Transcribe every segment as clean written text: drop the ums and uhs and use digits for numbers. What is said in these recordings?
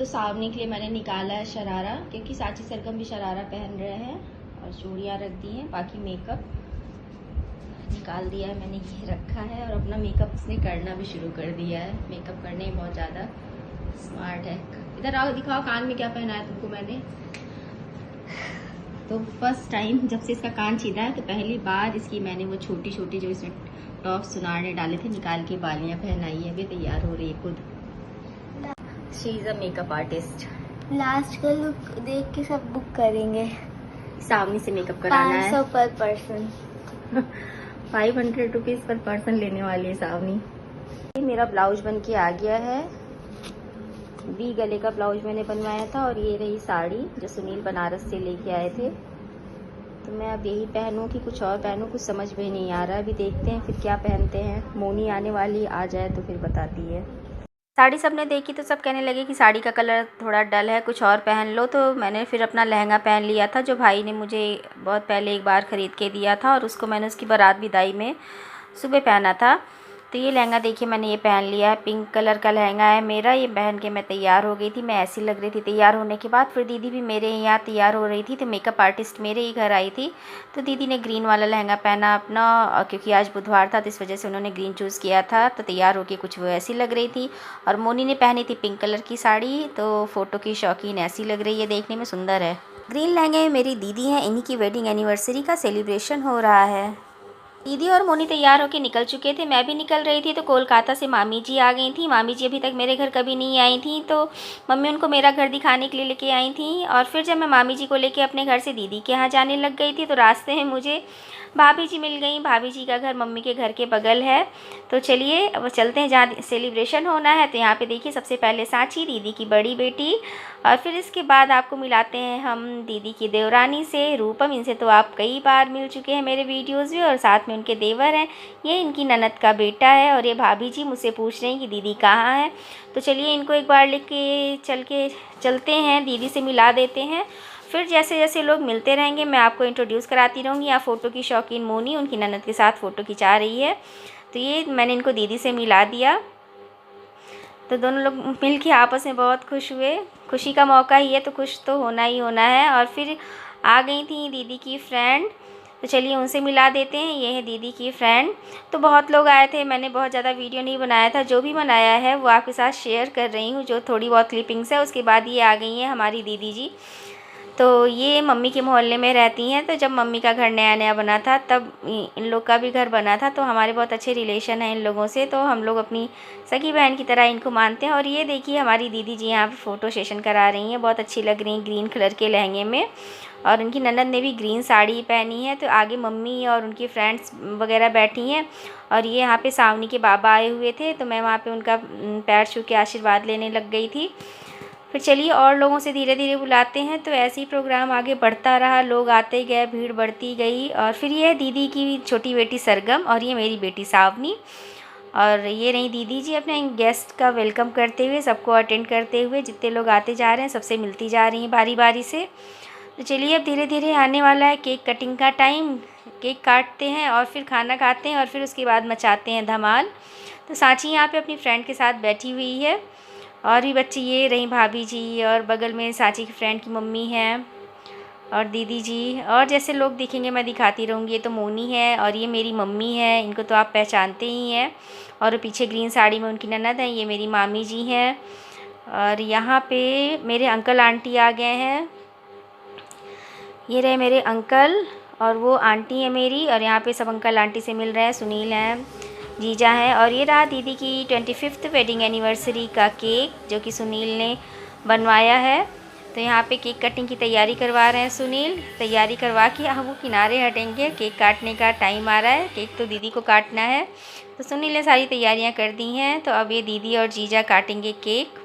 तो सावनी के लिए मैंने निकाला है शरारा, क्योंकि साची सरगम भी शरारा पहन रहे हैं और चूड़ियाँ रख दी हैं। बाकी मेकअप निकाल दिया है मैंने, ये रखा है। और अपना मेकअप उसने करना भी शुरू कर दिया है। मेकअप करने में बहुत ज़्यादा स्मार्ट है। इधर आओ, दिखाओ कान में क्या पहना है तुमको मैंने। तो फर्स्ट टाइम जब से इसका कान छीदा है, तो पहली बार इसकी मैंने वो छोटी छोटी जो इसमें टॉप सुनार ने डाले थे निकाल के बालियाँ पहनाई है। अभी तैयार हो रही है खुद। She is a makeup artist. Last का लुक देख के सब बुक करेंगे। सावनी से मेकअप कराना है। 500 पर पर्सन। 500 रुपीज़ पर पर्सन लेने वाली है सावनी। ये मेरा ब्लाउज बन के आ गया है। वी गले का ब्लाउज मैंने बनवाया था, और ये रही साड़ी जो सुनील बनारस से लेके आए थे। तो मैं अब यही पहनूं कि कुछ और पहनूं, कुछ समझ में नहीं आ रहा। अभी देखते हैं फिर क्या पहनते हैं। मोनी आने वाली, आ जाए तो फिर बताती है। साड़ी सबने देखी तो सब कहने लगे कि साड़ी का कलर थोड़ा डल है, कुछ और पहन लो। तो मैंने फिर अपना लहंगा पहन लिया था, जो भाई ने मुझे बहुत पहले एक बार ख़रीद के दिया था, और उसको मैंने उसकी बारात विदाई में सुबह पहना था। तो ये लहंगा देखिए मैंने ये पहन लिया है। पिंक कलर का लहंगा है मेरा। ये पहन के मैं तैयार हो गई थी। मैं ऐसी लग रही थी। तैयार होने के बाद फिर दीदी भी मेरे यहाँ तैयार हो रही थी, तो मेकअप आर्टिस्ट मेरे ही घर आई थी। तो दीदी ने ग्रीन वाला लहंगा पहना अपना, क्योंकि आज बुधवार था तो इस वजह से उन्होंने ग्रीन चूज़ किया था। तो तैयार होके कुछ वो ऐसी लग रही थी। और मोनी ने पहनी थी पिंक कलर की साड़ी। तो फ़ोटो की शौकीन ऐसी लग रही है, देखने में सुंदर है। ग्रीन लहंगे में मेरी दीदी हैं, इन्हीं की वेडिंग एनिवर्सरी का सेलिब्रेशन हो रहा है। दीदी और मोनी तैयार होके निकल चुके थे, मैं भी निकल रही थी। तो कोलकाता से मामी जी आ गई थी। मामी जी अभी तक मेरे घर कभी नहीं आई थी, तो मम्मी उनको मेरा घर दिखाने के लिए लेके आई थी। और फिर जब मैं मामी जी को लेके अपने घर से दीदी के यहाँ जाने लग गई थी, तो रास्ते में मुझे भाभी जी मिल गई। भाभी जी का घर मम्मी के घर के बगल है। तो चलिए अब चलते हैं जहाँ सेलिब्रेशन होना है। तो यहाँ पे देखिए सबसे पहले साची, दीदी की बड़ी बेटी, और फिर इसके बाद आपको मिलाते हैं हम दीदी की देवरानी से, रूपम। इनसे तो आप कई बार मिल चुके हैं मेरे वीडियोज़ में। और साथ में उनके देवर हैं, ये इनकी ननद का बेटा है। और ये भाभी जी मुझसे पूछ रहे हैं कि दीदी कहाँ है। तो चलिए इनको एक बार लेके चलते हैं, दीदी से मिला देते हैं। फिर जैसे जैसे लोग मिलते रहेंगे मैं आपको इंट्रोड्यूस कराती रहूँगी। यहाँ फ़ोटो की शौकीन मोनी उनकी ननद के साथ फ़ोटो खिंचा रही है। तो ये मैंने इनको दीदी से मिला दिया। तो दोनों लोग मिल के आपस में बहुत खुश हुए। खुशी का मौका ही है तो खुश तो होना ही होना है। और फिर आ गई थी दीदी की फ्रेंड, तो चलिए उनसे मिला देते हैं। ये है दीदी की फ्रेंड। तो बहुत लोग आए थे, मैंने बहुत ज़्यादा वीडियो नहीं बनाया था। जो भी बनाया है वो आपके साथ शेयर कर रही हूँ, जो थोड़ी बहुत क्लिपिंग्स है। उसके बाद ये आ गई हैं हमारी दीदी जी। तो ये मम्मी के मोहल्ले में रहती हैं। तो जब मम्मी का घर नया नया बना था तब इन लोग का भी घर बना था। तो हमारे बहुत अच्छे रिलेशन हैं इन लोगों से, तो हम लोग अपनी सगी बहन की तरह इनको मानते हैं। और ये देखिए हमारी दीदी जी यहाँ पे फ़ोटो सेशन करा रही हैं, बहुत अच्छी लग रही हैं ग्रीन कलर के लहंगे में। और उनकी ननद ने भी ग्रीन साड़ी पहनी है। तो आगे मम्मी और उनकी फ्रेंड्स वगैरह बैठी हैं। और ये यहाँ पे सावनी के बाबा आए हुए थे, तो मैं वहाँ पे उनका पैर छू के आशीर्वाद लेने लग गई थी। फिर चलिए और लोगों से धीरे धीरे बुलाते हैं। तो ऐसे ही प्रोग्राम आगे बढ़ता रहा, लोग आते गए, भीड़ बढ़ती गई। और फिर ये दीदी की छोटी बेटी सरगम, और ये मेरी बेटी सावनी। और ये रही दीदी जी अपने गेस्ट का वेलकम करते हुए, सबको अटेंड करते हुए। जितने लोग आते जा रहे हैं सबसे मिलती जा रही हैं बारी बारी से। तो चलिए अब धीरे धीरे आने वाला है केक कटिंग का टाइम। केक काटते हैं और फिर खाना खाते हैं, और फिर उसके बाद मचाते हैं धमाल। तो सांची यहाँ पे अपनी फ्रेंड के साथ बैठी हुई है। और भी बच्चे, ये रही भाभी जी, और बगल में सांची की फ्रेंड की मम्मी है, और दीदी जी। और जैसे लोग दिखेंगे मैं दिखाती रहूँगी। ये तो मोनी है, और ये मेरी मम्मी है, इनको तो आप पहचानते ही हैं। और पीछे ग्रीन साड़ी में उनकी ननद है, ये मेरी मामी जी हैं। और यहाँ पे मेरे अंकल आंटी आ गए हैं। ये रहे मेरे अंकल, और वो आंटी है मेरी। और यहाँ पे सब अंकल आंटी से मिल रहे हैं। सुनील हैं, जीजा हैं। और ये रहा दीदी की 25th वेडिंग एनिवर्सरी का केक, जो कि सुनील ने बनवाया है। तो यहाँ पे केक कटिंग की तैयारी करवा रहे हैं सुनील। तैयारी करवा के अब वो किनारे हटेंगे, केक काटने का टाइम आ रहा है। केक तो दीदी को काटना है, तो सुनील ने सारी तैयारियाँ कर दी हैं। तो अब ये दीदी और जीजा काटेंगे केक।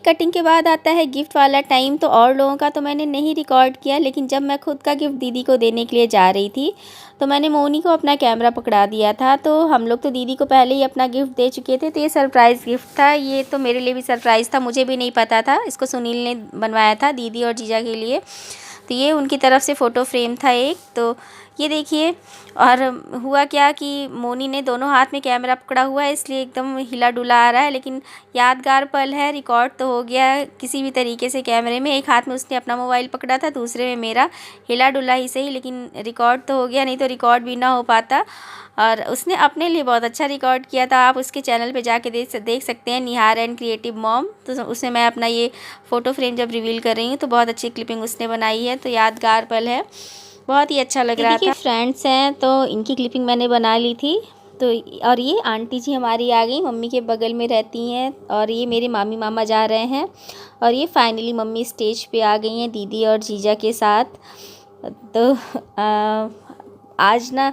कटिंग के बाद आता है गिफ्ट वाला टाइम। तो और लोगों का तो मैंने नहीं रिकॉर्ड किया, लेकिन जब मैं खुद का गिफ्ट दीदी को देने के लिए जा रही थी तो मैंने मोनी को अपना कैमरा पकड़ा दिया था। तो हम लोग तो दीदी को पहले ही अपना गिफ्ट दे चुके थे, तो ये सरप्राइज़ गिफ्ट था। ये तो मेरे लिए भी सरप्राइज़ था, मुझे भी नहीं पता था। इसको सुनील ने बनवाया था दीदी और जीजा के लिए। तो ये उनकी तरफ से फ़ोटो फ्रेम था एक। तो ये देखिए, और हुआ क्या कि मोनी ने दोनों हाथ में कैमरा पकड़ा हुआ है, इसलिए एकदम हिला डुला आ रहा है, लेकिन यादगार पल है, रिकॉर्ड तो हो गया है किसी भी तरीके से कैमरे में। एक हाथ में उसने अपना मोबाइल पकड़ा था, दूसरे में मेरा, हिला डुला ही सही, लेकिन रिकॉर्ड तो हो गया, नहीं तो रिकॉर्ड भी ना हो पाता। और उसने अपने लिए बहुत अच्छा रिकॉर्ड किया था। आप उसके चैनल पे जाके देख सकते हैं, निहार एंड क्रिएटिव मॉम। तो उसमें मैं अपना ये फ़ोटो फ्रेम जब रिवील कर रही हूँ तो बहुत अच्छी क्लिपिंग उसने बनाई है। तो यादगार पल है, बहुत ही अच्छा लग रहा था। फ्रेंड्स हैं तो इनकी क्लिपिंग मैंने बना ली थी। तो और ये आंटी जी हमारी आ गई, मम्मी के बगल में रहती हैं, और ये मेरे मामी मामा जा रहे हैं। और ये फाइनली मम्मी स्टेज पे आ गई हैं दीदी और जीजा के साथ। तो आज ना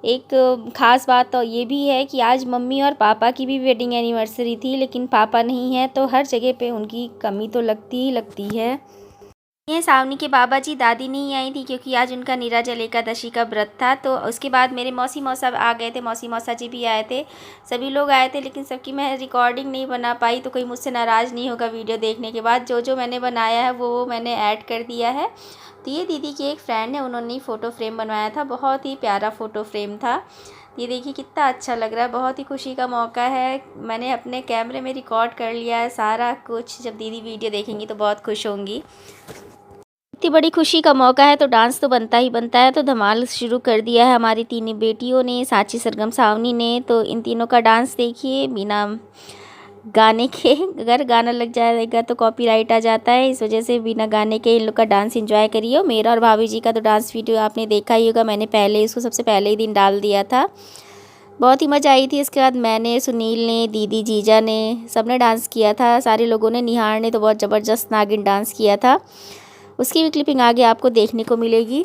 एक ख़ास बात तो ये भी है कि आज मम्मी और पापा की भी वेडिंग एनिवर्सरी थी, लेकिन पापा नहीं है, तो हर जगह पे उनकी कमी तो लगती ही लगती है। ये सावनी के बाबा जी, दादी नहीं आई थी क्योंकि आज उनका नीराजल एकादशी का व्रत था। तो उसके बाद मेरे मौसी मौसा आ गए थे, मौसी मौसा जी भी आए थे, सभी लोग आए थे, लेकिन सबकी मैं रिकॉर्डिंग नहीं बना पाई। तो कोई मुझसे नाराज़ नहीं होगा वीडियो देखने के बाद। जो जो मैंने बनाया है वो मैंने ऐड कर दिया है। तो ये दीदी की एक फ्रेंड है, उन्होंने ही फ़ोटो फ्रेम बनवाया था, बहुत ही प्यारा फ़ोटो फ्रेम था। ये देखिए कितना अच्छा लग रहा है, बहुत ही खुशी का मौका है। मैंने अपने कैमरे में रिकॉर्ड कर लिया है सारा कुछ, जब दीदी वीडियो देखेंगी तो बहुत खुश होंगी। इतनी बड़ी खुशी का मौका है तो डांस तो बनता ही बनता है। तो धमाल शुरू कर दिया है हमारी तीनों बेटियों ने, साची, सरगम, सावनी ने। तो इन तीनों का डांस देखिए, बिना गाने के, अगर गाना लग जाएगा तो कॉपीराइट आ जाता है, इस वजह से बिना गाने के इन लोग का डांस एंजॉय करिए। मेरा और भाभी जी का तो डांस वीडियो आपने देखा ही होगा, मैंने पहले इसको सबसे पहले ही दिन डाल दिया था, बहुत ही मज़ा आई थी। इसके बाद मैंने, सुनील ने, दीदी, जीजा ने, सब ने डांस किया था, सारे लोगों ने। निहार ने तो बहुत ज़बरदस्त नागिन डांस किया था, उसकी भी क्लिपिंग आगे आपको देखने को मिलेगी।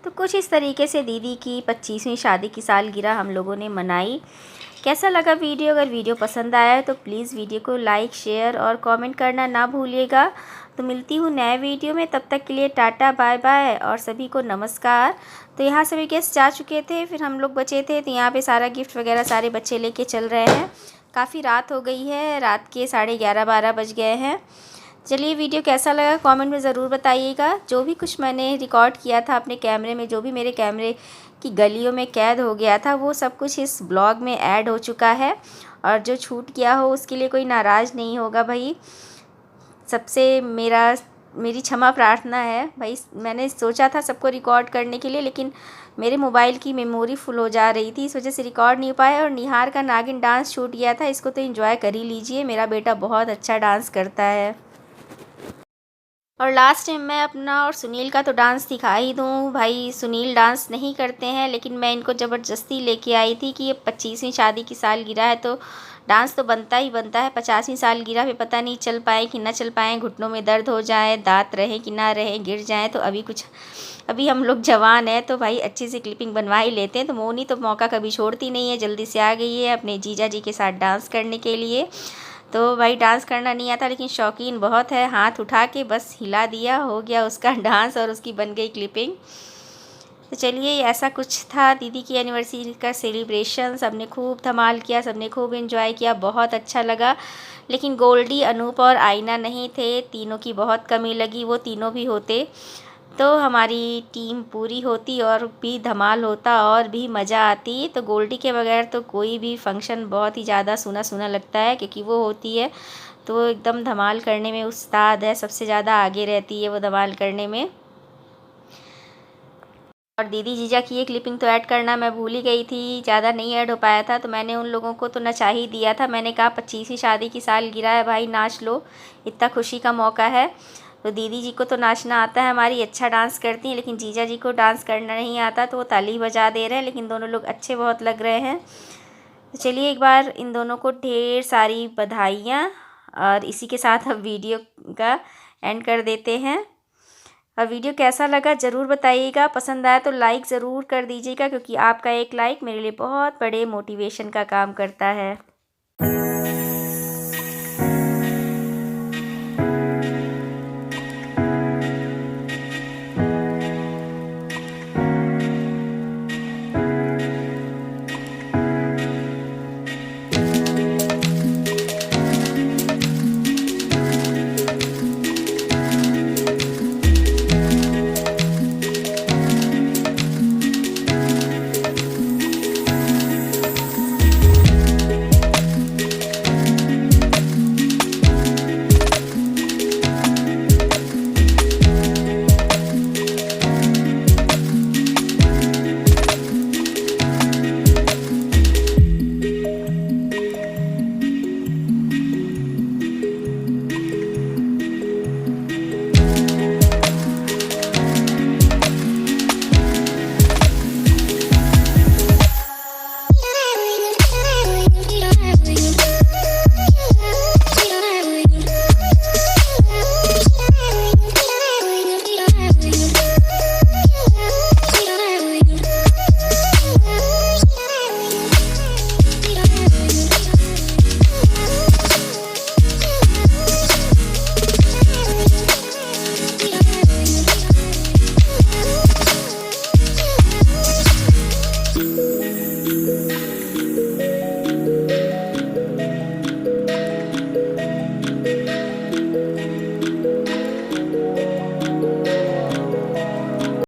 तो कुछ इस तरीके से दीदी की 25वीं शादी की सालगिरह हम लोगों ने मनाई। कैसा लगा वीडियो? अगर वीडियो पसंद आया है तो प्लीज़ वीडियो को लाइक, शेयर और कमेंट करना ना भूलिएगा। तो मिलती हूँ नए वीडियो में, तब तक के लिए टाटा बाय बाय और सभी को नमस्कार। तो यहाँ सभी गेस्ट जा चुके थे, फिर हम लोग बचे थे, तो यहाँ पे सारा गिफ्ट वगैरह सारे बच्चे लेके चल रहे हैं। काफ़ी रात हो गई है, रात के 11:30-12 बज गए हैं। चलिए, वीडियो कैसा लगा कमेंट में ज़रूर बताइएगा। जो भी कुछ मैंने रिकॉर्ड किया था अपने कैमरे में, जो भी मेरे कैमरे की गलियों में कैद हो गया था, वो सब कुछ इस ब्लॉग में ऐड हो चुका है। और जो छूट गया हो उसके लिए कोई नाराज़ नहीं होगा भाई, सबसे मेरी क्षमा प्रार्थना है भाई। मैंने सोचा था सबको रिकॉर्ड करने के लिए, लेकिन मेरे मोबाइल की मेमोरी फुल हो जा रही थी, इस वजह से रिकॉर्ड नहीं हो पाया। और निहार का नागिन डांस छूट गया था, इसको तो एंजॉय कर ही लीजिए, मेरा बेटा बहुत अच्छा डांस करता है। और लास्ट टाइम मैं अपना और सुनील का तो डांस दिखा ही दूँ भाई। सुनील डांस नहीं करते हैं, लेकिन मैं इनको ज़बरदस्ती लेके आई थी कि ये 25वीं शादी की सालगिरह है तो डांस तो बनता ही बनता है। 50वीं सालगिरह पे पता नहीं चल पाए कि ना चल पाए, घुटनों में दर्द हो जाए, दांत रहे कि ना रहे, गिर जाए, तो अभी हम लोग जवान हैं तो भाई अच्छी सी क्लिपिंग बनवा ही लेते हैं। तो मोनी तो मौका कभी छोड़ती नहीं है, जल्दी से आ गई है अपने जीजा जी के साथ डांस करने के लिए। तो भाई डांस करना नहीं आता, लेकिन शौकीन बहुत है, हाथ उठा के बस हिला दिया, हो गया उसका डांस और उसकी बन गई क्लिपिंग। तो चलिए, ऐसा कुछ था दीदी की एनिवर्सरी का सेलिब्रेशन। सबने खूब धमाल किया, सबने खूब एंजॉय किया, बहुत अच्छा लगा। लेकिन गोल्डी, अनूप और आईना नहीं थे, तीनों की बहुत कमी लगी। वो तीनों भी होते तो हमारी टीम पूरी होती और भी धमाल होता और भी मज़ा आती। तो गोल्डी के बगैर तो कोई भी फंक्शन बहुत ही ज़्यादा सूना सूना लगता है, क्योंकि वो होती है तो वो एकदम धमाल करने में उस्ताद है, सबसे ज़्यादा आगे रहती है वो धमाल करने में। और दीदी जीजा की ये क्लिपिंग तो ऐड करना मैं भूल ही गई थी, ज़्यादा नहीं ऐड हो पाया था, तो मैंने उन लोगों को तो नचा ही दिया था। मैंने कहा 25वीं शादी की सालगिरह है भाई, नाच लो, इतना खुशी का मौका है। तो दीदी जी को तो नाचना आता है हमारी, अच्छा डांस करती हैं, लेकिन जीजा जी को डांस करना नहीं आता, तो वो ताली बजा दे रहे हैं, लेकिन दोनों लोग अच्छे बहुत लग रहे हैं। तो चलिए, एक बार इन दोनों को ढेर सारी बधाइयाँ, और इसी के साथ अब वीडियो का एंड कर देते हैं। और वीडियो कैसा लगा ज़रूर बताइएगा, पसंद आया तो लाइक ज़रूर कर दीजिएगा, क्योंकि आपका एक लाइक मेरे लिए बहुत बड़े मोटिवेशन का काम करता है।